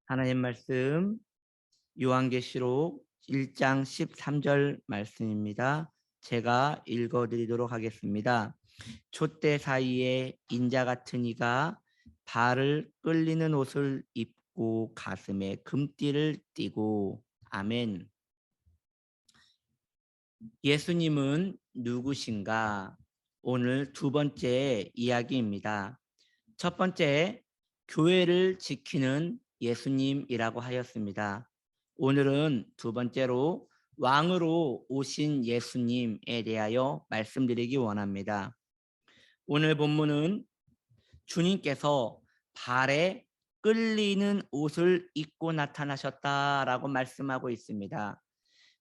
하나님 말씀 요한계시록 1장 13절 말씀입니다. 제가 읽어드리도록 하겠습니다. 촛대 사이에 인자 같은 이가 발을 끌리는 옷을 입고 가슴에 금띠를 띠고. 아멘. 예수님은 누구신가? 오늘 두 번째 이야기입니다. 첫 번째, 교회를 지키는 예수님이라고 하였습니다. 오늘은 두 번째로 왕으로 오신 예수님에 대하여 말씀드리기 원합니다. 오늘 본문은 주님께서 발에 끌리는 옷을 입고 나타나셨다라고 말씀하고 있습니다.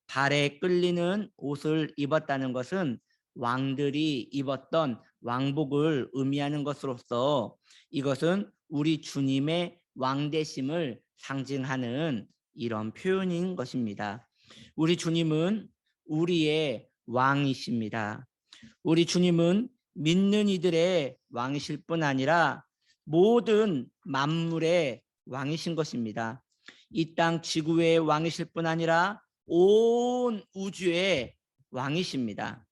발에 끌리는 옷을 입었다는 것은 왕들이 입었던 왕복을 의미하는 것으로서 이것은 우리 주님의 왕되심을 상징하는 이런 표현인 것입니다. 우리 주님은 우리의 왕이십니다. 우리 주님은 믿는 이들의 왕이실 뿐 아니라 모든 만물의 왕이신 것입니다. 이 땅 지구의 왕이실 뿐 아니라 온 우주의 왕이십니다.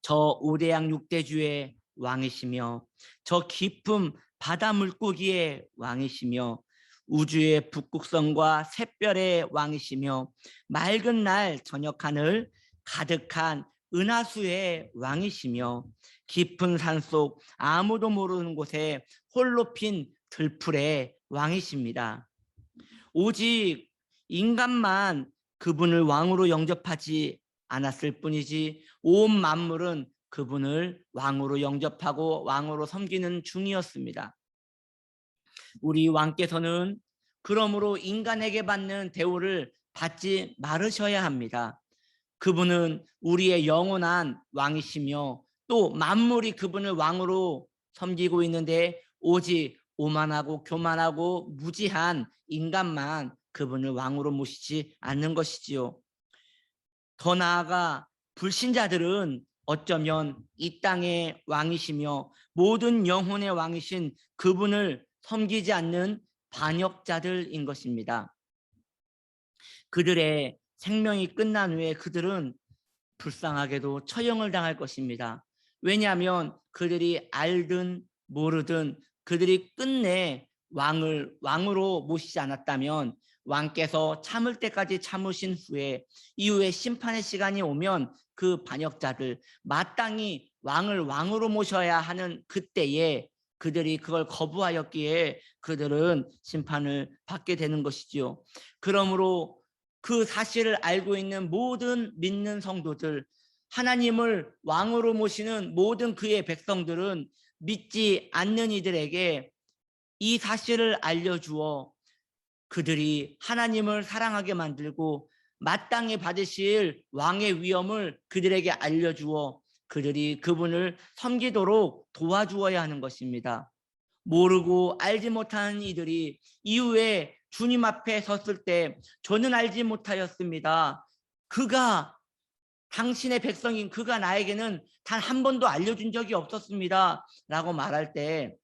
저 우대양 육대주의 왕이시며 저 깊은 바다 물고기의 왕이시며 우주의 북극성과 샛별의 왕이시며 맑은 날 저녁 하늘 가득한 은하수의 왕이시며 깊은 산속 아무도 모르는 곳에 홀로 핀 들풀의 왕이십니다. 오직 인간만 그분을 왕으로 영접하지 않았을 뿐이지 온 만물은 그분을 왕으로 영접하고 왕으로 섬기는 중이었습니다. 우리 왕께서는 그러므로 인간에게 받는 대우를 받지 말으셔야 합니다. 그분은 우리의 영원한 왕이시며 또 만물이 그분을 왕으로 섬기고 있는데 오직 오만하고 교만하고 무지한 인간만 그분을 왕으로 모시지 않는 것이지요. 더 나아가 불신자들은 어쩌면 이 땅의 왕이시며 모든 영혼의 왕이신 그분을 섬기지 않는 반역자들인 것입니다. 그들의 생명이 끝난 후에 그들은 불쌍하게도 처형을 당할 것입니다. 왜냐하면 그들이 알든 모르든 그들이 끝내 왕으로 모시지 않았다면 왕께서 참을 때까지 참으신 후에 이후에 심판의 시간이 오면 그 반역자들 마땅히 왕을 왕으로 모셔야 하는 그때에 그들이 그걸 거부하였기에 그들은 심판을 받게 되는 것이지요. 그러므로 그 사실을 알고 있는 모든 믿는 성도들, 하나님을 왕으로 모시는 모든 그의 백성들은 믿지 않는 이들에게 이 사실을 알려주어 그들이 하나님을 사랑하게 만들고 마땅히 받으실 왕의 위엄을 그들에게 알려주어 그들이 그분을 섬기도록 도와주어야 하는 것입니다. 모르고 알지 못하는 이들이 이후에 주님 앞에 섰을 때 저는 알지 못하였습니다. 그가 당신의 백성인 그가 나에게는 단 한 번도 알려준 적이 없었습니다. 라고 말할 때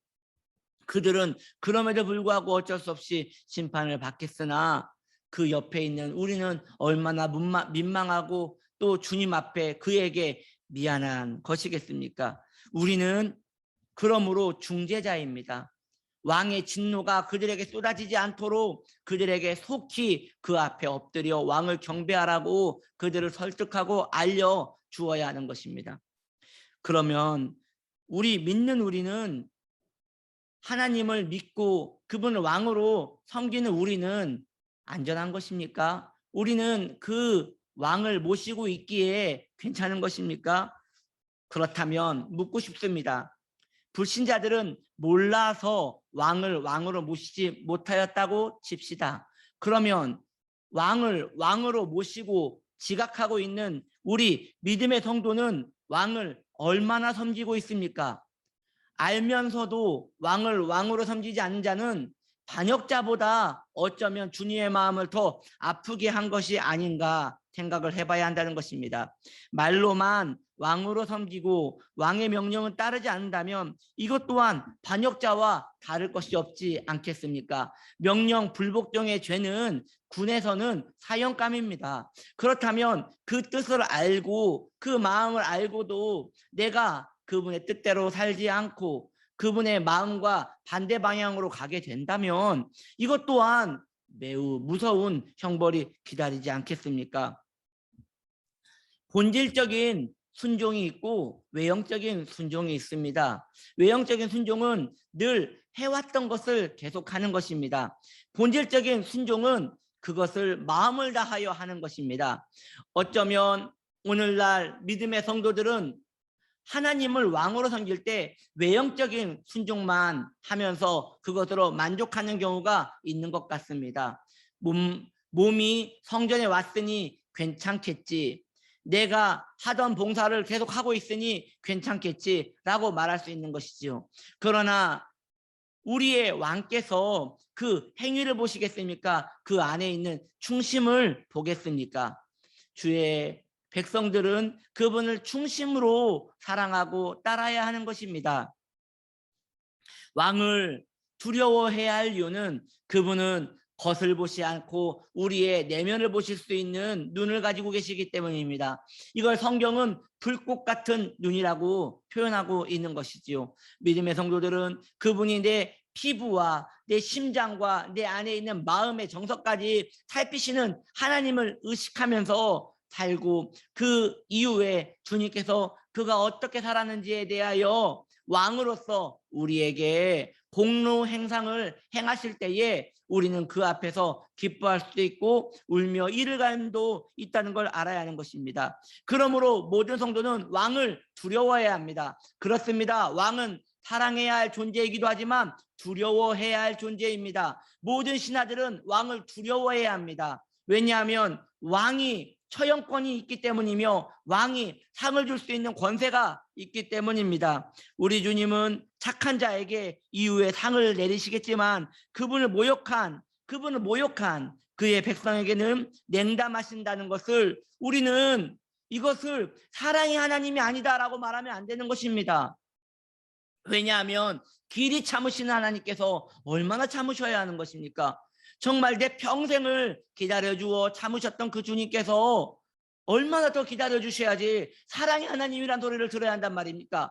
그들은 그럼에도 불구하고 어쩔 수 없이 심판을 받겠으나 그 옆에 있는 우리는 얼마나 민망하고 또 주님 앞에 그에게 미안한 것이겠습니까? 우리는 그러므로 중재자입니다. 왕의 진노가 그들에게 쏟아지지 않도록 그들에게 속히 그 앞에 엎드려 왕을 경배하라고 그들을 설득하고 알려주어야 하는 것입니다. 그러면 우리는 하나님을 믿고 그분을 왕으로 섬기는 우리는 안전한 것입니까? 우리는 그 왕을 모시고 있기에 괜찮은 것입니까? 그렇다면 묻고 싶습니다. 불신자들은 몰라서 왕을 왕으로 모시지 못하였다고 칩시다. 그러면 왕을 왕으로 모시고 지각하고 있는 우리 믿음의 성도는 왕을 얼마나 섬기고 있습니까? 알면서도 왕을 왕으로 섬기지 않는 자는 반역자보다 어쩌면 주님의 마음을 더 아프게 한 것이 아닌가 생각을 해봐야 한다는 것입니다. 말로만 왕으로 섬기고 왕의 명령을 따르지 않는다면 이것 또한 반역자와 다를 것이 없지 않겠습니까? 명령 불복종의 죄는 군에서는 사형감입니다. 그렇다면 그 뜻을 알고 그 마음을 알고도 내가 그분의 뜻대로 살지 않고 그분의 마음과 반대 방향으로 가게 된다면 이것 또한 매우 무서운 형벌이 기다리지 않겠습니까? 본질적인 순종이 있고 외형적인 순종이 있습니다. 외형적인 순종은 늘 해왔던 것을 계속하는 것입니다. 본질적인 순종은 그것을 마음을 다하여 하는 것입니다. 어쩌면 오늘날 믿음의 성도들은 하나님을 왕으로 섬길 때 외형적인 순종만 하면서 그것으로 만족하는 경우가 있는 것 같습니다. 몸이 성전에 왔으니 괜찮겠지. 내가 하던 봉사를 계속하고 있으니 괜찮겠지라고 말할 수 있는 것이지요. 그러나 우리의 왕께서 그 행위를 보시겠습니까? 그 안에 있는 충심을 보겠습니까? 주의 백성들은 그분을 중심으로 사랑하고 따라야 하는 것입니다. 왕을 두려워해야 할 이유는 그분은 겉을 보지 않고 우리의 내면을 보실 수 있는 눈을 가지고 계시기 때문입니다. 이걸 성경은 불꽃 같은 눈이라고 표현하고 있는 것이지요. 믿음의 성도들은 그분이 내 피부와 내 심장과 내 안에 있는 마음의 정서까지 살피시는 하나님을 의식하면서 살고 그 이후에 주님께서 그가 어떻게 살았는지에 대하여 왕으로서 우리에게 공로 행상을 행하실 때에 우리는 그 앞에서 기뻐할 수도 있고 울며 이를 감도 있다는 걸 알아야 하는 것입니다. 그러므로 모든 성도는 왕을 두려워해야 합니다. 그렇습니다. 왕은 사랑해야 할 존재이기도 하지만 두려워해야 할 존재입니다. 모든 신하들은 왕을 두려워해야 합니다. 왜냐하면 왕이 처형권이 있기 때문이며 왕이 상을 줄 수 있는 권세가 있기 때문입니다. 우리 주님은 착한 자에게 이후에 상을 내리시겠지만 그분을 모욕한 그의 백성에게는 냉담하신다는 것을 우리는 이것을 사랑의 하나님이 아니다라고 말하면 안 되는 것입니다. 왜냐하면 길이 참으시는 하나님께서 얼마나 참으셔야 하는 것입니까? 정말 내 평생을 기다려주어 참으셨던 그 주님께서 얼마나 더 기다려주셔야지 사랑의 하나님이란 소리를 들어야 한단 말입니까?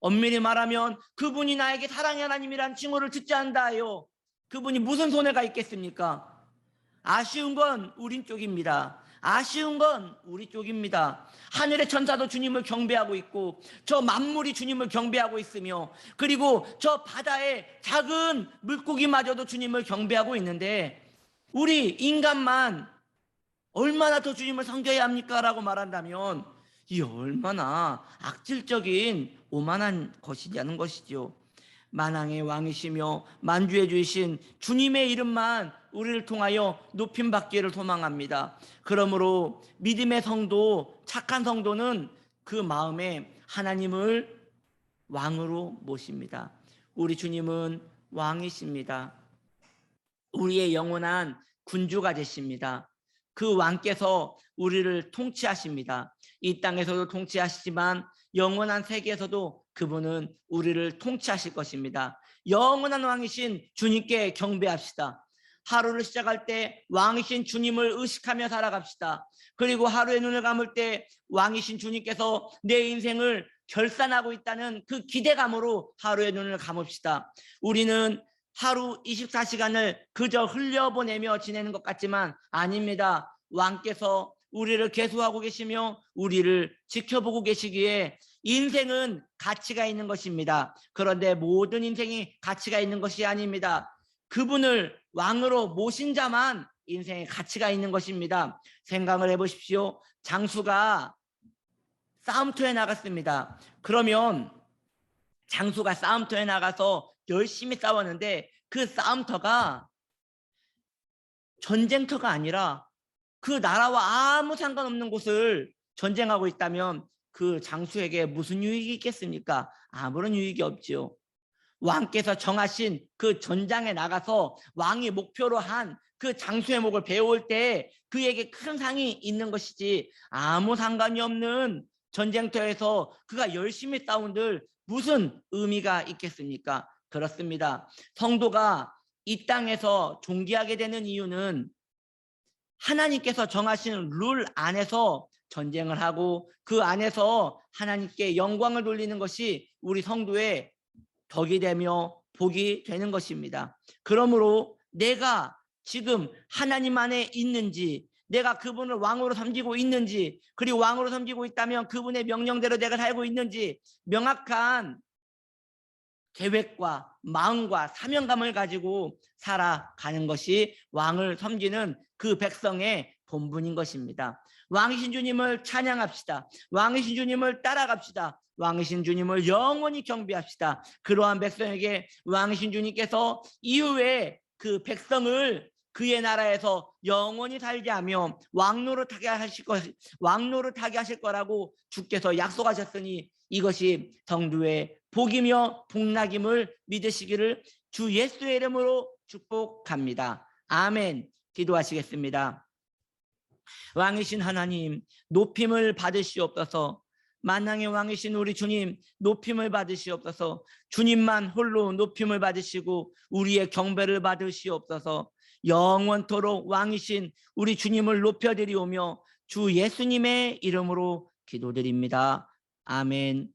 엄밀히 말하면 그분이 나에게 사랑의 하나님이란 칭호를 듣지 않다요. 그분이 무슨 손해가 있겠습니까? 아쉬운 건 우리 쪽입니다. 아쉬운 건 우리 쪽입니다. 하늘의 천사도 주님을 경배하고 있고 저 만물이 주님을 경배하고 있으며 그리고 저 바다의 작은 물고기마저도 주님을 경배하고 있는데 우리 인간만 얼마나 더 주님을 섬겨야 합니까? 라고 말한다면 이 얼마나 악질적인 오만한 것이냐는 것이죠. 만왕의 왕이시며 만주의 주이신 주님의 이름만 우리를 통하여 높임받기를 소망합니다. 그러므로 믿음의 성도, 착한 성도는 그 마음에 하나님을 왕으로 모십니다. 우리 주님은 왕이십니다. 우리의 영원한 군주가 되십니다. 그 왕께서 우리를 통치하십니다. 이 땅에서도 통치하시지만 영원한 세계에서도 그분은 우리를 통치하실 것입니다. 영원한 왕이신 주님께 경배합시다. 하루를 시작할 때 왕이신 주님을 의식하며 살아갑시다. 그리고 하루의 눈을 감을 때 왕이신 주님께서 내 인생을 결산하고 있다는 그 기대감으로 하루의 눈을 감읍시다. 우리는 하루 24시간을 그저 흘려보내며 지내는 것 같지만 아닙니다. 왕께서 우리를 계수하고 계시며 우리를 지켜보고 계시기에 인생은 가치가 있는 것입니다. 그런데 모든 인생이 가치가 있는 것이 아닙니다. 그분을 왕으로 모신 자만 인생에 가치가 있는 것입니다. 생각을 해보십시오. 장수가 싸움터에 나갔습니다. 그러면 장수가 싸움터에 나가서 열심히 싸웠는데 그 싸움터가 전쟁터가 아니라 그 나라와 아무 상관없는 곳을 전쟁하고 있다면 그 장수에게 무슨 유익이 있겠습니까? 아무런 유익이 없지요. 왕께서 정하신 그 전장에 나가서 왕이 목표로 한 그 장수의 목을 베어올 때 그에게 큰 상이 있는 것이지 아무 상관이 없는 전쟁터에서 그가 열심히 싸운들 무슨 의미가 있겠습니까? 그렇습니다. 성도가 이 땅에서 존귀하게 되는 이유는 하나님께서 정하신 룰 안에서 전쟁을 하고 그 안에서 하나님께 영광을 돌리는 것이 우리 성도의 덕이 되며 복이 되는 것입니다. 그러므로 내가 지금 하나님 안에 있는지, 내가 그분을 왕으로 섬기고 있는지, 그리고 왕으로 섬기고 있다면 그분의 명령대로 내가 살고 있는지 명확한 계획과 마음과 사명감을 가지고 살아가는 것이 왕을 섬기는 그 백성의 본분인 것입니다. 왕이신 주님을 찬양합시다. 왕이신 주님을 따라갑시다. 왕이신 주님을 영원히 경배합시다. 그러한 백성에게 왕이신 주님께서 이후에 그 백성을 그의 나라에서 영원히 살게 하며 왕노릇하게 하실 거라고 주께서 약속하셨으니 이것이 성도의 복이며 복락임을 믿으시기를 주 예수의 이름으로 축복합니다. 아멘. 기도하시겠습니다. 왕이신 하나님, 높임을 받으시옵소서. 만왕의 왕이신 우리 주님, 높임을 받으시옵소서. 주님만 홀로 높임을 받으시고 우리의 경배를 받으시옵소서. 영원토록 왕이신 우리 주님을 높여드리오며 주 예수님의 이름으로 기도드립니다. 아멘.